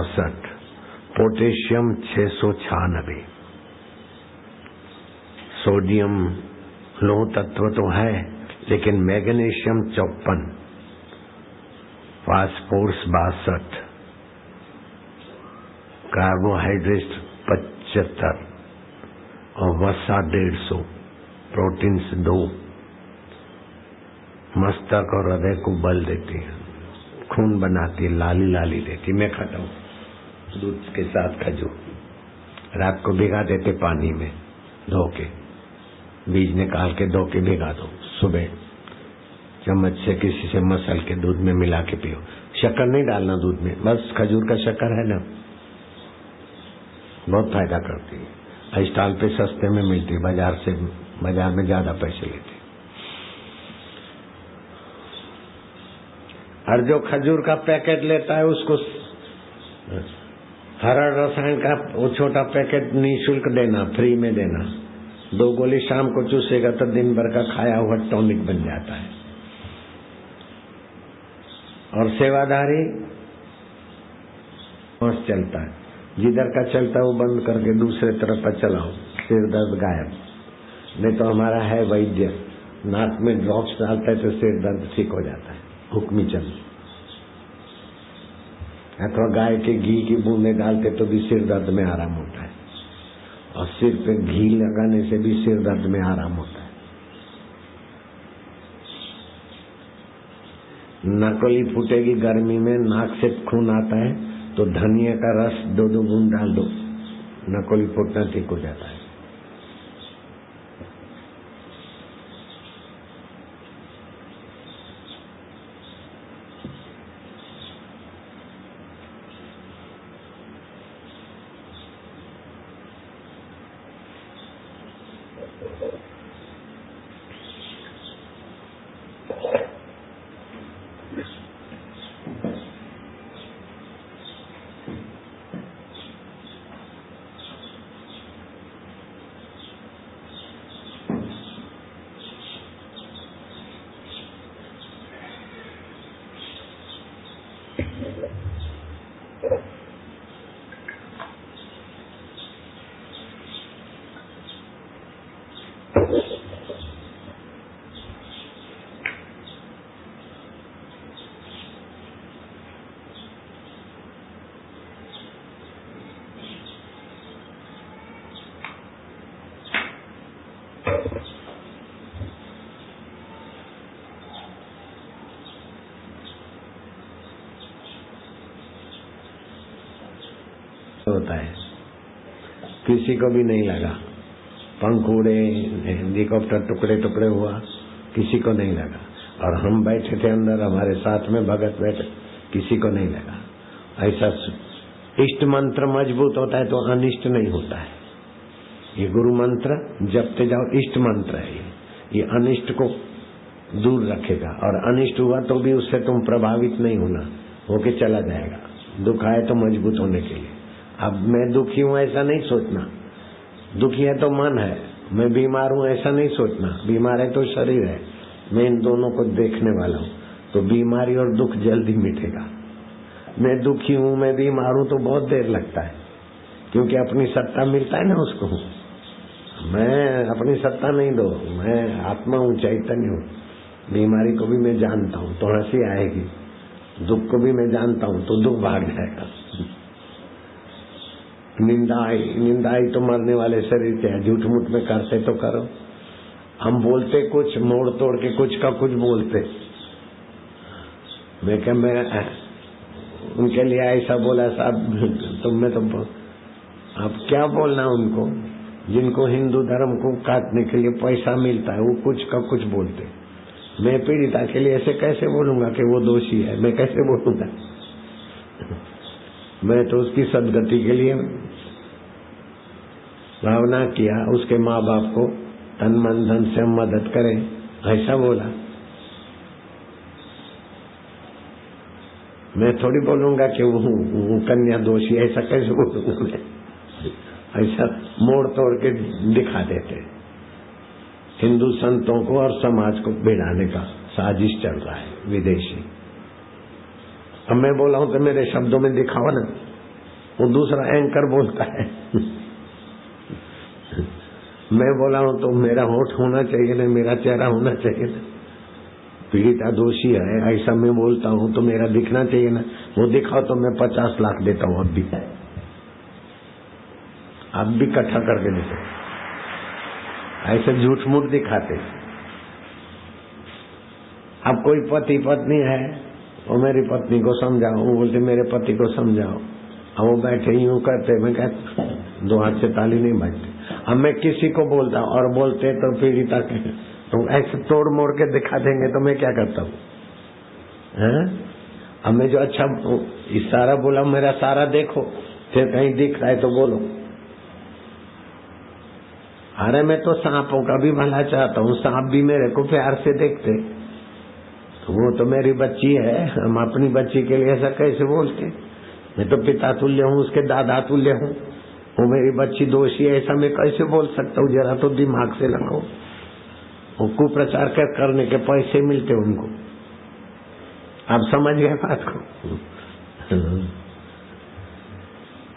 64, potassium 696, sodium लौह तत्व तो है लेकिन मैग्नीशियम 54, फास्फोरस 62, कार्बोहाइड्रेट 75 और वसा 150, प्रोटीन्स 2, मस्तक और हृदय को बल देती है, खून बनाती है, लाली लाली देती। मैं खाता हूँ दूध के साथ खजूर, रात को भिगा देते पानी में धो के, बीज निकाल के धो के भिगा दो, सुबह चम्मच से किसी से मसल के दूध में मिला के पियो। शक्कर नहीं डालना दूध में, बस खजूर का शक्कर है ना, बहुत फायदा करती है। स्टॉल पे सस्ते में मिलती है, बाजार में ज्यादा पैसे लेते। और जो खजूर का पैकेट लेता है उसको हरा रसायन का वो छोटा पैकेट निःशुल्क देना, फ्री में देना। 2 गोली शाम को चूसेगा तो दिन भर का खाया हुआ टॉनिक बन जाता है। और सेवादारी और चलता है, जिधर का चलता है वो बंद करके दूसरे तरफ पर चलाओ, सिर दर्द गायब। नहीं तो हमारा है वैद्य, नाक में ड्रॉप्स डालता है तो सिर दर्द ठीक हो जाता है, हुक्मी चल। अथवा गाय के घी की बूंदे डालते तो भी सिर दर्द में आराम होता है, और सिर पे घी लगाने से भी सिर दर्द में आराम होता है। नकली फूटेगी गर्मी में, नाक से खून आता है तो धनिया का रस 2-2 बूंद डाल दो, नकली फूटना ठीक हो जाता है। होता है, किसी को भी नहीं लगा, पंख उड़े, हेलीकॉप्टर टुकड़े टुकड़े हुआ, किसी को नहीं लगा। और हम बैठे थे अंदर, हमारे साथ में भगत बैठे, किसी को नहीं लगा। ऐसा इष्ट मंत्र मजबूत होता है तो अनिष्ट नहीं होता है। ये गुरु मंत्र जपते जाओ, इष्ट मंत्र है ये अनिष्ट को दूर रखेगा, और अनिष्ट हुआ तो भी उससे तुम प्रभावित नहीं होना, होके चला जाएगा। दुख आए तो मजबूत होने के लिए। अब मैं दुखी हूं ऐसा नहीं सोचना, दुखी है तो मन है, मैं बीमार हूं ऐसा नहीं सोचना, बीमार है तो शरीर है, मैं इन दोनों को देखने वाला हूं, तो बीमारी और दुख जल्दी मिटेगा। मैं दुखी हूं, मैं बीमार हूं तो बहुत देर लगता है, क्योंकि अपनी सत्ता मिलता है ना उसको। मैं अपनी सत्ता नहीं दो, मैं आत्मा हूं, चैतन्य हूं। बीमारी को भी मैं जानता हूं तो हंसी आएगी, दुख को भी मैं जानता हूं तो दुख भाग जाएगा। निंदा आई तो मरने वाले शरीर के है, झूठ मूठ में करते तो करो। हम बोलते कुछ, मोड़ तोड़ के कुछ का कुछ बोलते। मैं उनके लिए ऐसा बोला साहब, तुम में तो अब क्या बोलना उनको, जिनको हिंदू धर्म को काटने के लिए पैसा मिलता है, वो कुछ का कुछ बोलते। मैं पीड़िता के लिए ऐसे कैसे बोलूंगा कि वो दोषी है, मैं कैसे बोलूंगा? मैं तो उसकी सदगति के लिए भावना किया, उसके माँ बाप को तन मन धन से मदद करें, ऐसा बोला। मैं थोड़ी बोलूंगा कि वो कन्या दोषी, ऐसा कैसे बोलूंगा मैं? ऐसा मोड़ तोड़ के दिखा देते। हिंदू संतों को और समाज को भिड़ाने का साजिश चल रहा है विदेशी। अब मैं बोला हूं तो मेरे शब्दों में दिखाओ ना, वो दूसरा एंकर बोलता है मैं बोला हूं तो मेरा होठ होना चाहिए ना, मेरा चेहरा होना चाहिए ना। पीड़िता दोषी है ऐसा मैं बोलता हूं तो मेरा दिखना चाहिए ना। वो दिखाओ तो मैं 50 लाख देता हूं। अब भी इकट्ठा करके देते, ऐसे झूठ मूठ दिखाते। अब कोई पति पत्नी है, वो मेरी पत्नी को समझाओ, वो बोलते मेरे पति को समझाओ। अब वो बैठे यूं करते, मैं कहता दो हाथ से ताली नहीं बजती। अब मैं किसी को बोलता और बोलते तो पीड़िता के तो ऐसे तोड़ मोड़ के दिखा देंगे तो मैं क्या करता हूँ? अब मैं जो अच्छा इशारा बोला मेरा सारा देखो, फिर कहीं दिख रहा है तो बोलो। अरे मैं तो सांपों का भी भला चाहता हूँ, सांप भी मेरे को प्यार से देखते। तो वो तो मेरी बच्ची है, हम अपनी बच्ची के लिए ऐसा कैसे बोलते? मैं तो पिता तुल्य हूँ, उसके दादा तुल्य हूँ, वो मेरी बच्ची दोषी है, ऐसा मैं कैसे बोल सकता हूँ? जरा तो दिमाग से लगाओ। वो कुप्रचार करने के पैसे मिलते उनको। आप समझ गए बात को?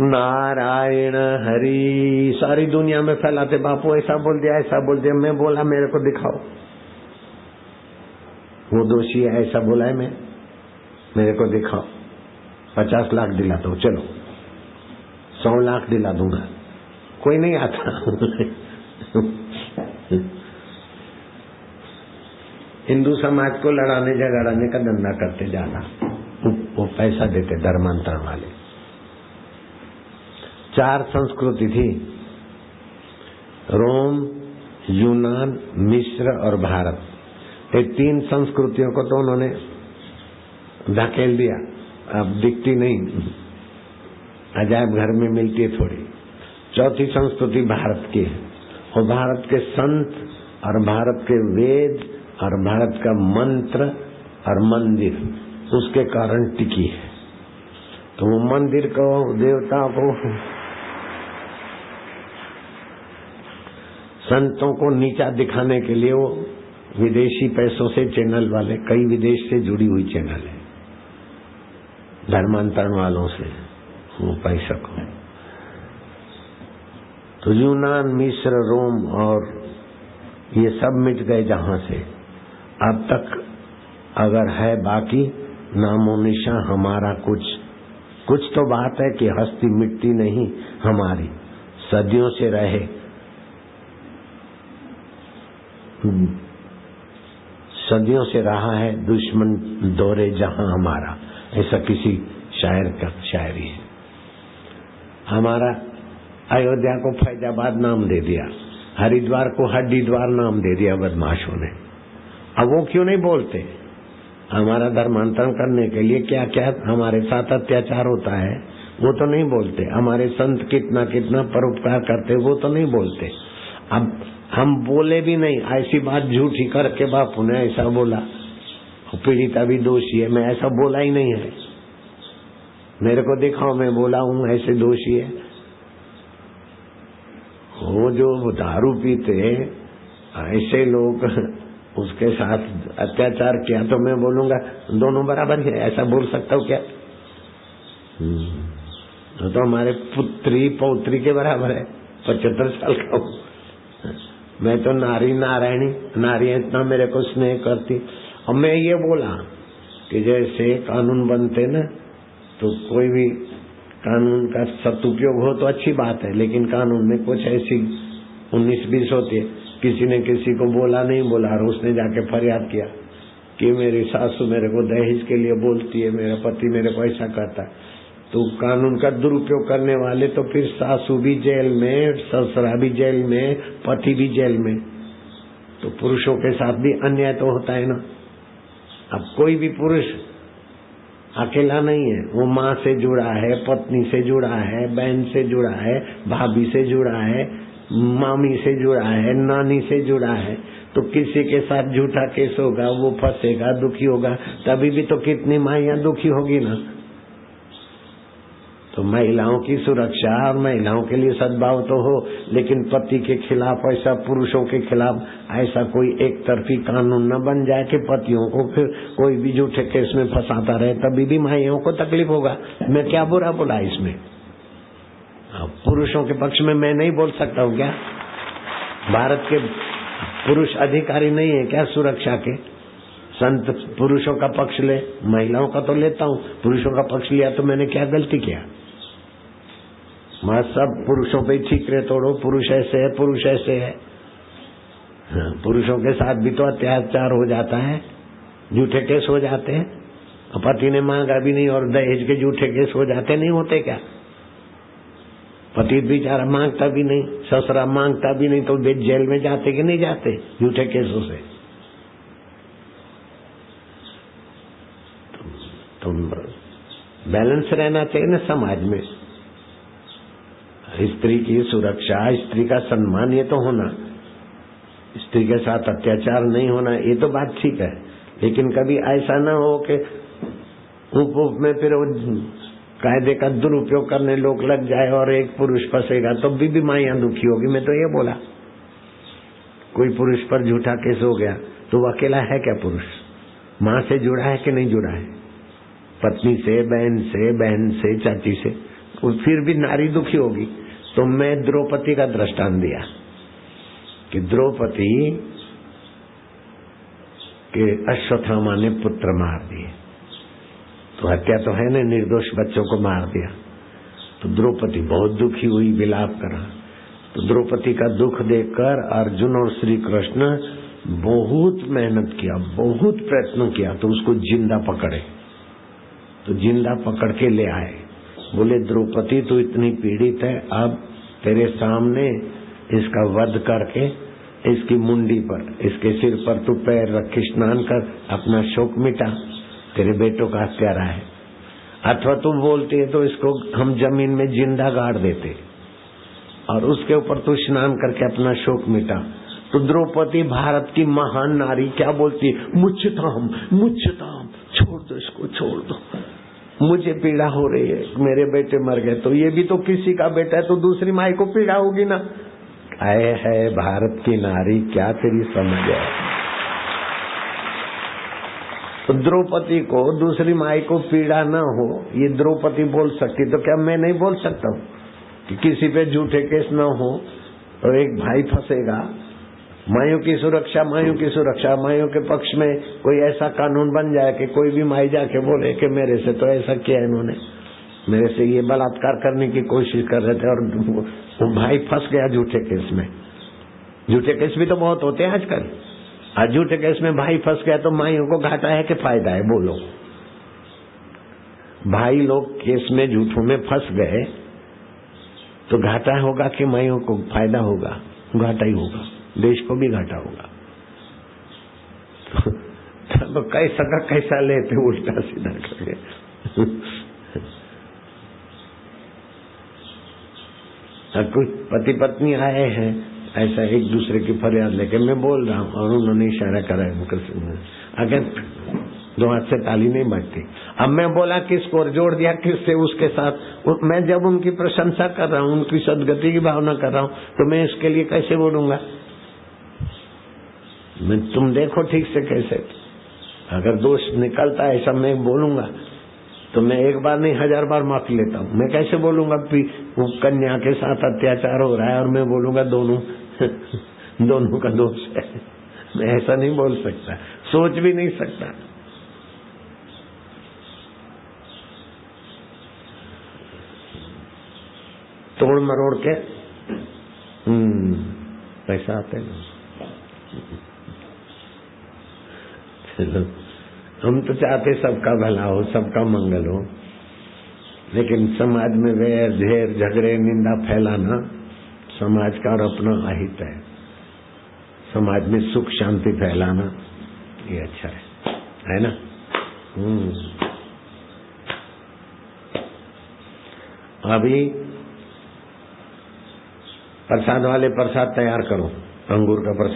नारायण हरि सारी दुनिया में फैलाते, बापू ऐसा बोल दिया, ऐसा बोल दिया। मैं बोला मेरे को दिखाओ, वो दोषी है ऐसा बोला है मैं, मेरे को दिखाओ। 50 लाख दिलाता हूँ, चलो 100 लाख दिला दूंगा। कोई नहीं आता। हिंदू समाज को लड़ाने झगड़ाने का धंधा करते जाना, वो पैसा देते धर्मांतरण वाले। 4 संस्कृति थी, रोम, यूनान, मिस्र और भारत। ये 3 संस्कृतियों को तो उन्होंने धकेल दिया, अब दिखती नहीं, अजायब घर में मिलती है थोड़ी। 4थी संस्कृति भारत की है, और भारत के संत और भारत के वेद और भारत का मंत्र और मंदिर उसके कारण टिकी है। तो वो मंदिर को, देवता को, संतों को नीचा दिखाने के लिए वो विदेशी पैसों से चैनल वाले, कई विदेश से जुड़ी हुई चैनल है, धर्मांतरण वालों से वो पैसा को। तो यूनान, मिस्र, रोम और ये सब मिट गए जहां से। अब तक अगर है बाकी नामो निशा हमारा कुछ तो बात है कि हस्ती मिटती नहीं हमारी, सदियों से रहे। सदियों से रहा है दुश्मन दौरे जहां हमारा, ऐसा किसी शायर का शायरी है। हमारा अयोध्या को फैजाबाद नाम दे दिया, हरिद्वार को हड्डीद्वार नाम दे दिया बदमाशों ने। अब वो क्यों नहीं बोलते? हमारा धर्मांतरण करने के लिए क्या क्या हमारे साथ अत्याचार होता है वो तो नहीं बोलते। हमारे संत कितना कितना परोपकार करते वो तो नहीं बोलते। अब हम बोले भी नहीं, ऐसी बात झूठी करके बापू ने ऐसा बोला, पीड़िता भी दोषी है, मैं ऐसा बोला ही नहीं है। मेरे को दिखाओ मैं बोला हूं ऐसे दोषी है। वो जो दारू पीते ऐसे लोग उसके साथ अत्याचार किया तो मैं बोलूंगा दोनों बराबर है, ऐसा बोल सकता हूँ क्या? तो हमारे पुत्री पौत्री के बराबर है, 75 साल का हूँ मैं तो। नारी नारायणी, नारी इतना मेरे को स्नेह करती। और मैं ये बोला कि जैसे कानून बनते ना, तो कोई भी कानून का सदुपयोग हो तो अच्छी बात है, लेकिन कानून में कुछ ऐसी 19-20 होती है। किसी ने किसी को बोला नहीं बोला और उसने जाके फरियाद किया कि मेरी सासू मेरे को दहेज के लिए बोलती है, मेरा पति मेरे को ऐसा करता है। तो कानून का दुरुपयोग करने वाले तो फिर सासू भी जेल में, ससुरा भी जेल में, पति भी जेल में। तो पुरुषों के साथ भी अन्याय तो होता है ना। अब कोई भी पुरुष अकेला नहीं है, वो माँ से जुड़ा है, पत्नी से जुड़ा है, बहन से जुड़ा है, भाभी से जुड़ा है, मामी से जुड़ा है, नानी से जुड़ा है। तो किसी के साथ झूठा केस होगा, वो फंसेगा, दुखी होगा, तभी भी तो कितनी माइयां दुखी होगी ना। तो महिलाओं की सुरक्षा और महिलाओं के लिए सद्भाव तो हो, लेकिन पति के खिलाफ ऐसा, पुरुषों के खिलाफ ऐसा कोई एक तरफी कानून न बन जाए कि पतियों को फिर कोई भी झूठे केस में फंसाता रहे, तभी भी माइयों को तकलीफ होगा। मैं क्या बुरा बोला इसमें? पुरुषों के पक्ष में मैं नहीं बोल सकता हूँ क्या? भारत के पुरुष अधिकारी नहीं है क्या सुरक्षा के? संत पुरुषों का पक्ष ले, महिलाओं का तो लेता हूँ, पुरुषों का पक्ष लिया तो मैंने क्या गलती किया? मैं सब पुरुषों पे ठीकरे तोड़ो, पुरुष ऐसे है, पुरुष ऐसे है। हाँ, पुरुषों के साथ भी तो अत्याचार हो जाता है, झूठे केस हो जाते हैं। पति ने मांगा भी नहीं और दहेज के झूठे केस हो जाते, नहीं होते क्या? पति बेचारा मांगता भी नहीं, ससुरा मांगता भी नहीं, तो वे जेल में जाते कि नहीं जाते झूठे केसों से? तो बैलेंस रहना चाहिए ना समाज में। स्त्री की सुरक्षा, स्त्री का सम्मान, ये तो होना, स्त्री के साथ अत्याचार नहीं होना, ये तो बात ठीक है। लेकिन कभी ऐसा ना हो कि उप में फिर कायदे का दुरुपयोग करने लोग लग जाए और एक पुरुष फंसेगा तो भी माइयां दुखी होगी। मैं तो ये बोला, कोई पुरुष पर झूठा केस हो गया तो वो अकेला है क्या? पुरुष माँ से जुड़ा है कि नहीं जुड़ा है? पत्नी से, बहन से, चाची से, फिर भी नारी दुखी होगी। तो मैं द्रौपदी का दृष्टांत दिया कि द्रौपदी के अश्वत्थामा ने पुत्र मार दिए, तो हत्या तो है ना, निर्दोष बच्चों को मार दिया। तो द्रौपदी बहुत दुखी हुई, विलाप करा। तो द्रौपदी का दुख देखकर अर्जुन और श्री कृष्ण बहुत मेहनत किया, बहुत प्रयत्न किया तो उसको जिंदा पकड़े। तो जिंदा पकड़ के ले आए, बोले द्रौपदी तू इतनी पीड़ित है, अब तेरे सामने इसका वध करके इसकी मुंडी पर, इसके सिर पर तू पैर रख, स्नान कर, अपना शोक मिटा, तेरे बेटों का हत्यारा है। अथवा तू बोलती है तो इसको हम जमीन में जिंदा गाड़ देते और उसके ऊपर तू स्नान करके अपना शोक मिटा। तो द्रौपदी भारत की महान नारी क्या बोलती? मुच्छताम, छोड़ दो इसको, छोड़ दो, मुझे पीड़ा हो रही है, मेरे बेटे मर गए। तो ये भी तो किसी का बेटा है, तो दूसरी माई को पीड़ा होगी ना। आए है भारत की नारी, क्या तेरी समझ है? तो द्रौपदी को, दूसरी माई को पीड़ा न हो, ये द्रौपदी बोल सकती, तो क्या मैं नहीं बोल सकता हूँ कि किसी पे झूठे केस न हो और एक भाई फंसेगा? माइयों की सुरक्षा, माइयों के पक्ष में कोई ऐसा कानून बन जाए कि कोई भी माई जाके बोले कि मेरे से तो ऐसा किया इन्होंने, मेरे से ये बलात्कार करने की कोशिश कर रहे थे और वो भाई फंस गया झूठे केस में। झूठे केस भी तो बहुत होते हैं आजकल। आज झूठे केस में भाई फंस गया तो माइयों को घाटा है कि फायदा है? बोलो। भाई लोग केस में झूठों में फंस गए तो घाटा होगा कि माइयों को फायदा होगा? घाटा ही होगा, देश को भी घाटा होगा। तो कैसा का कैसा लेते उल्टा सीधा करके। कुछ पति पत्नी आए हैं ऐसा एक दूसरे की फरियाद लेके, मैं बोल रहा हूँ और उन्होंने इशारा करा अगर दो हाथ से ताली नहीं बजती। अब मैं बोला किसको, जोड़ दिया किससे, उसके साथ। मैं जब उनकी प्रशंसा कर रहा हूँ, उनकी सदगति की भावना कर रहा हूँ, तो मैं इसके लिए कैसे बोलूंगा? मैं तुम देखो ठीक से कैसे, अगर दोष निकलता है ऐसा मैं बोलूंगा तो मैं एक बार नहीं 1000 बार माफी लेता हूँ। मैं कैसे बोलूंगा वो कन्या के साथ अत्याचार हो रहा है और मैं बोलूंगा दोनों का दोष है? मैं ऐसा नहीं बोल सकता, सोच भी नहीं सकता। तोड़ मरोड़ के पैसा आते हैं। चलो, हम तो चाहते सबका भला हो, सबका मंगल हो, लेकिन समाज में वैर, झेर, झगड़े, निंदा फैलाना समाज का और अपना अहित है। समाज में सुख शांति फैलाना ये अच्छा है ना? अभी प्रसाद वाले प्रसाद तैयार करो, अंगूर का प्रसाद।